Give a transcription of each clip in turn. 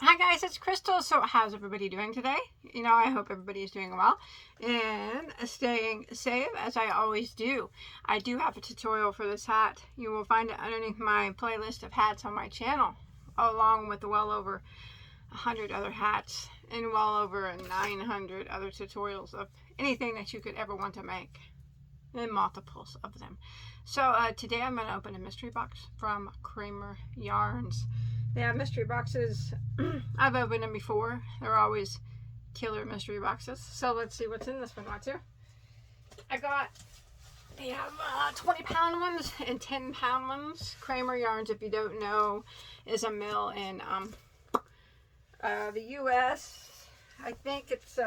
Hi guys, it's Crystal. So how's everybody doing today? I hope everybody is doing well and staying safe as I always do. I do have a tutorial for this hat. You will find it underneath my playlist of hats on my channel, along with well over 100 other hats and well over 900 other tutorials of anything that you could ever want to make, and multiples of them. So today I'm going to open a mystery box from Kramer Yarns. They have mystery boxes. I've opened them before. They're always killer mystery boxes. So let's see what's in this one. They have 20-pound ones and 10-pound ones. Kramer Yarns, if you don't know, is a mill in the U.S. I think it's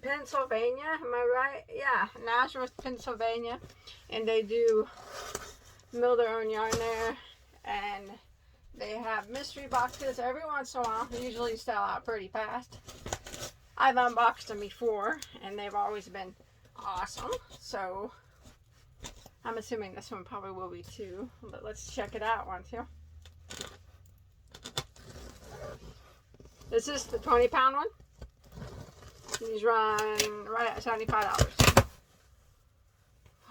Pennsylvania. Am I right? Yeah, Nazareth, Pennsylvania. And they do mill their own yarn there. And they have mystery boxes every once in a while. They usually sell out pretty fast. I've unboxed them before, and they've always been awesome. So I'm assuming this one probably will be too. But let's check it out once here. This is the 20-pound one. These run right at $75.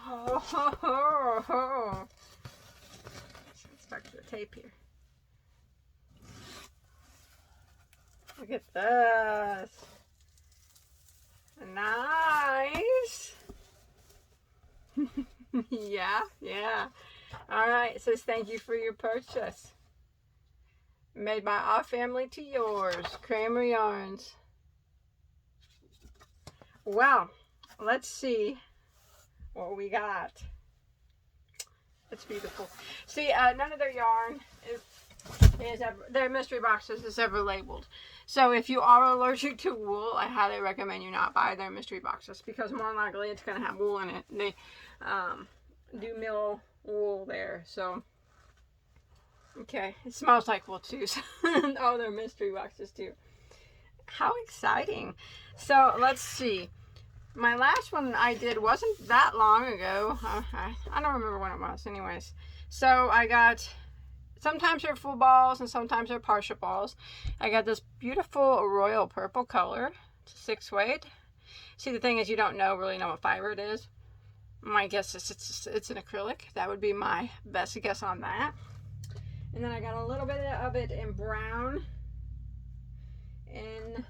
Oh. It's stuck to the tape here. Look at this. Nice. Yeah. Alright, it says thank you for your purchase. Made by our family to yours. Kramer Yarns. Well, let's see what we got. It's beautiful. See, none of their yarn their mystery boxes is ever labeled. So if you are allergic to wool, I highly recommend you not buy their mystery boxes, because more than likely it's going to have wool in it. They do mill wool there. So, okay. It smells like wool too. So all their mystery boxes too. How exciting. So let's see. My last one I did wasn't that long ago. I don't remember when it was anyways. So I got, sometimes they're full balls and sometimes they're partial balls. I got this beautiful royal purple color. It's a 6-weight. See, the thing is, you don't really know what fiber it is. My guess is it's an acrylic. That would be my best guess on that. And then I got a little bit of it in brown. And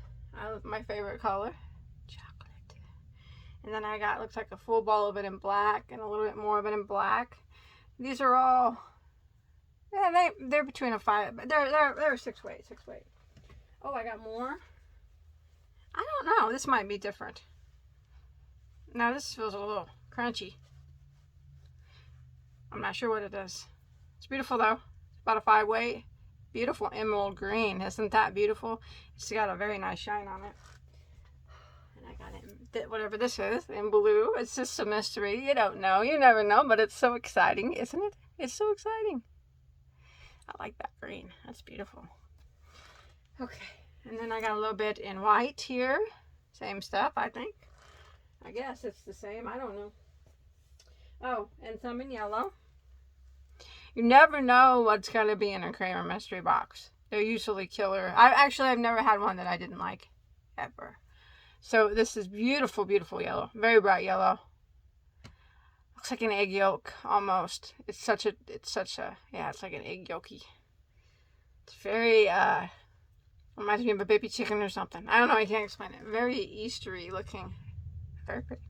my favorite color, chocolate. And then I got, looks like a full ball of it in black and a little bit more of it in black. These are all, yeah, they're between a 5, but they're 6-weight. Oh, I got more. I don't know. This might be different. No, this feels a little crunchy. I'm not sure what it is. It's beautiful though. It's about a 5-weight. Beautiful emerald green. Isn't that beautiful? It's got a very nice shine on it. And I got it, whatever this is, in blue. It's just a mystery. You don't know. You never know, but it's so exciting, isn't it? It's so exciting. I like that green. That's beautiful. Okay. And then I got a little bit in white here. Same stuff, I think. I guess it's the same. I don't know. Oh, and some in yellow. You never know what's going to be in a Kramer mystery box. They're usually killer. I've never had one that I didn't like, ever. So this is beautiful, beautiful yellow. Very bright yellow. Looks like an egg yolk, almost. It's like an egg yolky. It's very, reminds me of a baby chicken or something. I don't know, I can't explain it. Very Eastery looking. Very pretty.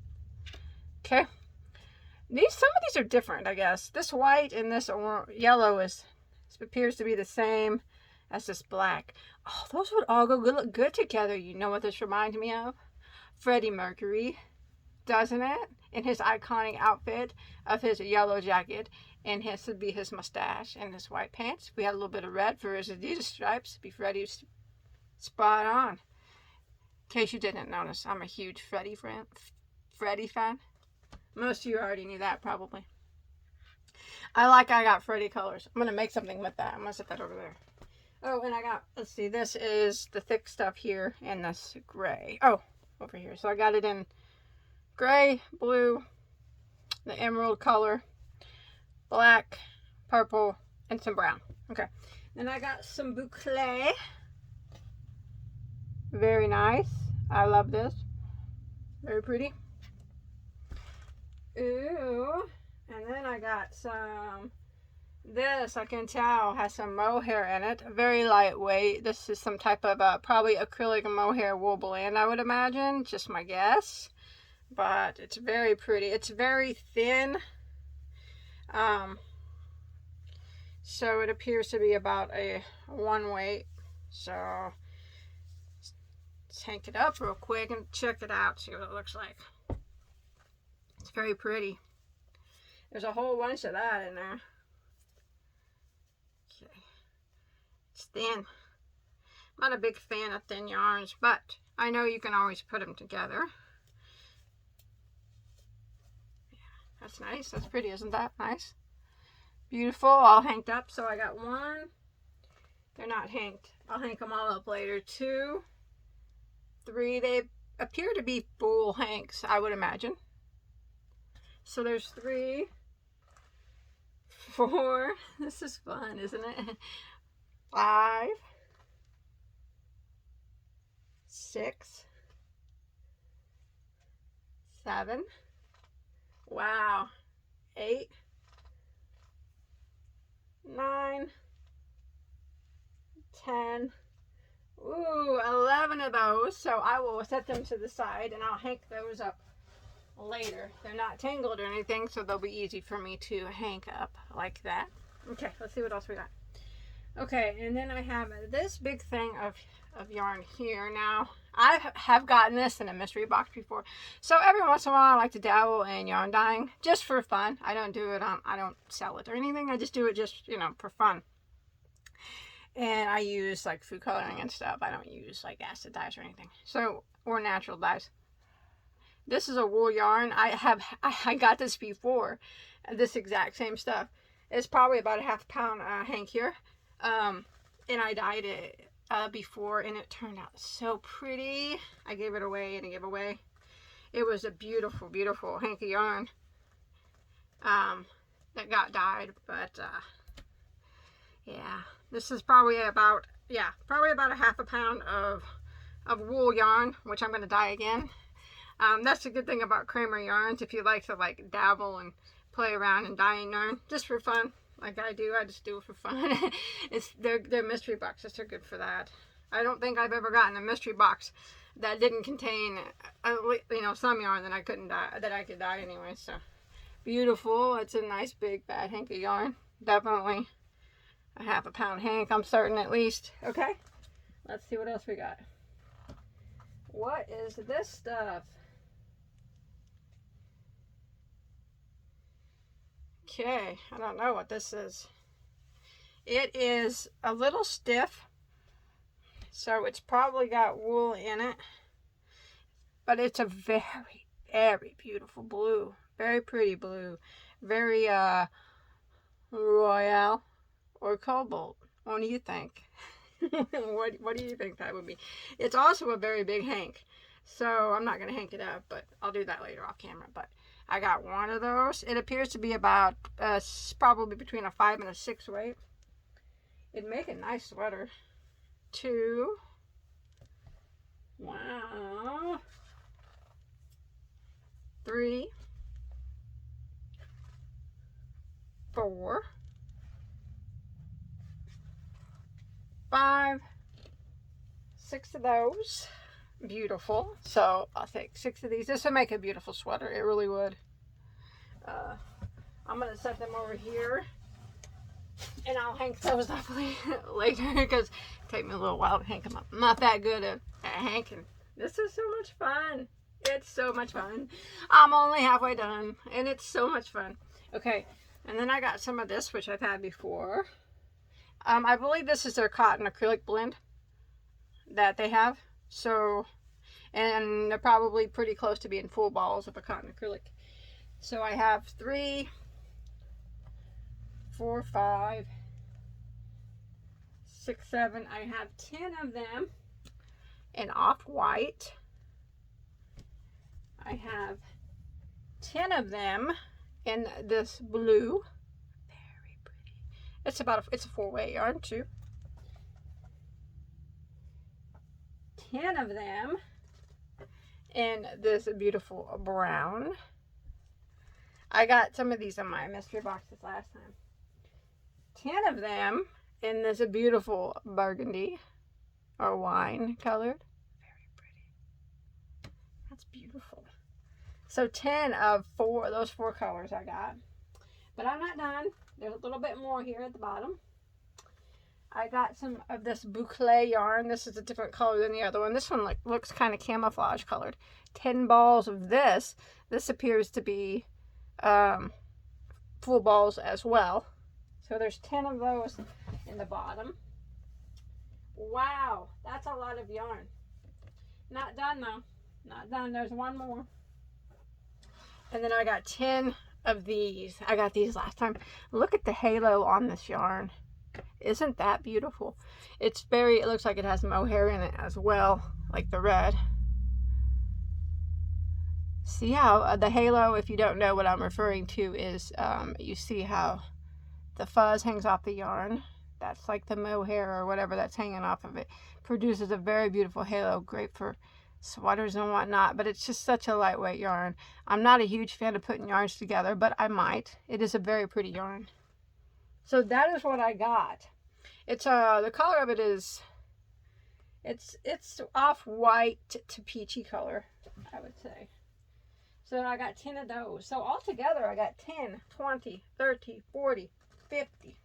Okay. Some of these are different, I guess. This white and this yellow appears to be the same as this black. Oh, those would all look good together. You know what this reminds me of? Freddie Mercury, doesn't it? In his iconic outfit of his yellow jacket, and his would be his mustache and his white pants. We had a little bit of red for his Adidas stripes. Be Freddie's spot on. In case you didn't notice, I'm a huge Freddie fan. Most of you already knew that, probably. I got Freddie colors. I'm going to make something with that. I'm going to set that over there. Oh, and I got, let's see, this is the thick stuff here, and this gray. Oh, over here. So I got it in gray, blue, the emerald color, black, purple, and some brown. Okay. Then I got some boucle. Very nice. I love this. Very pretty. Ooh. And then I got some, this I can tell has some mohair in it. Very lightweight. This is some type of probably acrylic mohair wool blend, I would imagine. Just my guess. But it's very pretty. It's very thin. So it appears to be about a 1 weight. So let's hank it up real quick and check it out. See what it looks like. It's very pretty. There's a whole bunch of that in there. Okay. It's thin. I'm not a big fan of thin yarns, but I know you can always put them together. Yeah, that's nice. That's pretty, isn't that nice? Beautiful. All hanked up. So I got 1. They're not hanked. I'll hank them all up later. 2, 3. They appear to be full hanks, I would imagine. So there's 3, 4. This is fun, isn't it? 5, 6, 7. Wow. 8, 9, 10. Ooh, 11 of those. So I will set them to the side and I'll hank those up later. They're not tangled or anything, so they'll be easy for me to hank up like that. Okay, let's see what else we got. Okay, and then I have this big thing of yarn here. Now, I have gotten this in a mystery box before. So every once in a while I like to dabble in yarn dyeing just for fun. I don't do it I don't sell it or anything. I just do it just, you know, for fun. And I use like food coloring and stuff. I don't use like acid dyes or anything. So, or natural dyes. This is a wool yarn. I got this before. This exact same stuff. It's probably about a ½ pound hank here. And I dyed it before and it turned out so pretty. I gave it away in a giveaway. It was a beautiful, beautiful hanky yarn that got dyed. But yeah, this is probably about, probably about a ½ pound of wool yarn, which I'm going to dye again. That's a good thing about Kramer yarns. If you like to like dabble and play around and dyeing yarn just for fun, like I do, I just do it for fun. They're mystery boxes. They're good for that. I don't think I've ever gotten a mystery box that didn't contain, you know, some yarn that I couldn't dye, that I could dye anyway. So beautiful. It's a nice big fat hank of yarn. Definitely a ½ pound hank. I'm certain at least. Okay, let's see what else we got. What is this stuff? Okay, I don't know what this is. It is a little stiff, so it's probably got wool in it, but it's a very, very beautiful blue. Very pretty blue. Very royal or cobalt. What do you think? What do you think that would be? It's also a very big hank, so I'm not going to hank it up, but I'll do that later off camera. But I got 1 of those. It appears to be about probably between a 5 and a 6 weight. It'd make a nice sweater. 2. Wow. 3, 4, 5, 6 of those. Beautiful. So I'll take 6 of these. This would make a beautiful sweater. It really would. I'm going to set them over here and I'll hank those up later because it takes me a little while to hank them up. I'm not that good at hanking. This is so much fun. It's so much fun. I'm only halfway done and it's so much fun. Okay, and then I got some of this, which I've had before. I believe this is their cotton acrylic blend that they have. So, and they're probably pretty close to being full balls of a cotton acrylic. So I have 3, 4, 5, 6, 7. I have 10 of them in off-white. I have 10 of them in this blue. Very pretty. It's a 4-weight yarn too. 10 of them in this beautiful brown. I got some of these in my mystery boxes last time. 10 of them in this beautiful burgundy or wine colored. Very pretty. That's beautiful. So 10 of those four colors I got. But I'm not done. There's a little bit more here at the bottom. I got some of this boucle yarn. This is a different color than the other one. This one looks kind of camouflage colored. 10 balls of this. This appears to be full balls as well. So there's 10 of those in the bottom. Wow, that's a lot of yarn. Not done though. Not done. There's one more. And then I got 10 of these. I got these last time. Look at the halo on this yarn. Isn't that beautiful? It looks like it has mohair in it as well, like the red. See how the halo, if you don't know what I'm referring to, is you see how the fuzz hangs off the yarn. That's like the mohair or whatever that's hanging off of it. Produces a very beautiful halo, great for sweaters and whatnot, but it's just such a lightweight yarn. I'm not a huge fan of putting yarns together, but I might. It is a very pretty yarn. So that is what I got. It's the color of it is it's off-white to peachy color, I would say. So I got 10 of those. So altogether I got 10, 20, 30, 40, 50.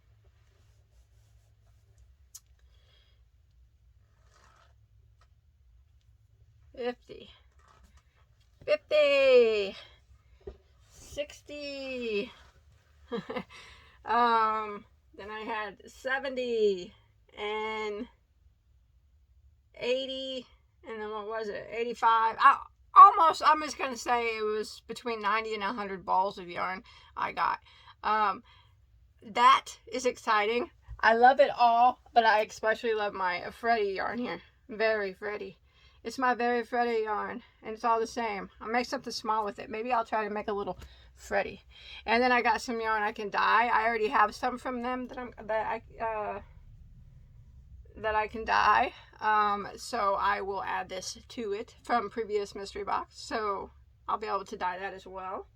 50, 60. Then I had 70 and 80, and then what was it? 85. I'm just gonna say it was between 90 and 100 balls of yarn I got. That is exciting. I love it all, but I especially love my Freddy yarn here. Very Freddy. It's my very Freddy yarn, and it's all the same. I'll make something small with it. Maybe I'll try to make a little Freddy. And then I got some yarn I can dye. I already have some from them that I can dye. So I will add this to it from previous mystery box. So I'll be able to dye that as well.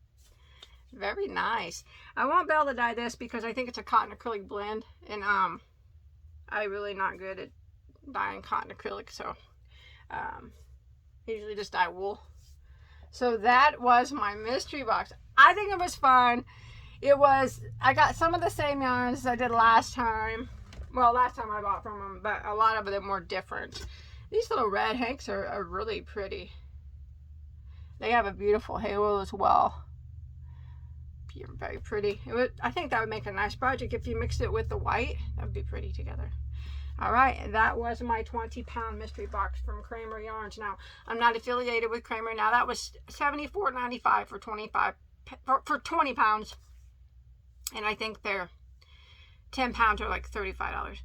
Very nice. I won't be able to dye this because I think it's a cotton acrylic blend, and I'm really not good at dyeing cotton acrylic, so usually just dye wool. So that was my mystery box. I think it was fun. I got some of the same yarns as I did last time. Well, last time I bought from them, but a lot of them were different. These little red hanks are really pretty. They have a beautiful halo as well. Very pretty. I think that would make a nice project if you mixed it with the white. That would be pretty together. Alright, that was my 20-pound mystery box from Kramer Yarns. Now, I'm not affiliated with Kramer. Now, that was $74.95 for 20 pounds. And I think their 10 pounds are like $35.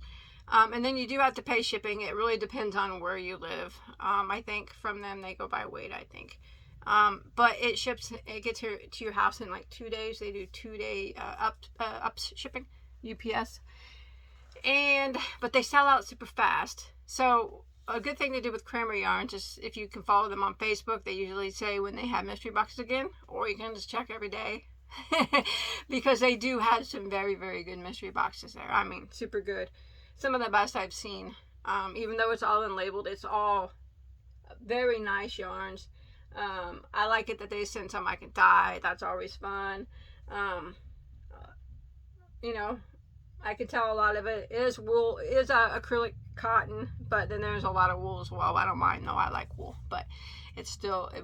And then you do have to pay shipping. It really depends on where you live. I think from them, they go by weight, I think. But it gets here to your house in like 2 days. They do 2-day up shipping, UPS. But they sell out super fast. So a good thing to do with Kramer Yarns is if you can follow them on Facebook, they usually say when they have mystery boxes again, or you can just check every day. Because they do have some very, very good mystery boxes there. I mean, super good. Some of the best I've seen. Even though it's all unlabeled, it's all very nice yarns. I like it that they send some I can dye. That's always fun. You know, I can tell a lot of it is wool, is acrylic cotton, but then there's a lot of wool as well. I don't mind though, I like wool, but it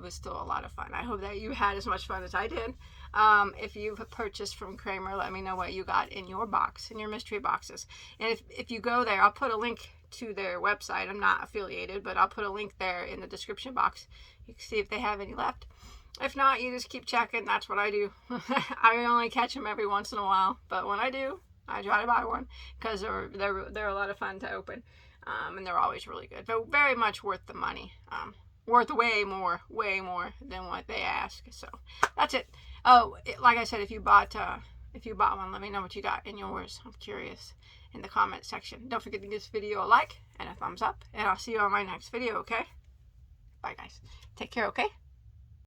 was still a lot of fun. I hope that you had as much fun as I did. If you've purchased from Kramer, let me know what you got in your box, in your mystery boxes. And if you go there, I'll put a link to their website. I'm not affiliated, but I'll put a link there in the description box. You can see if they have any left. If not, you just keep checking. That's what I do. I only catch them every once in a while, but when I do, I try to buy one because they're a lot of fun to open, and they're always really good. They're very much worth the money. Worth way more than what they ask. So that's it. Oh, like I said, if you bought If you bought one, let me know what you got in yours. I'm curious in the comment section. Don't forget to give this video a like and a thumbs up. And I'll see you on my next video, okay? Bye, guys. Take care, okay?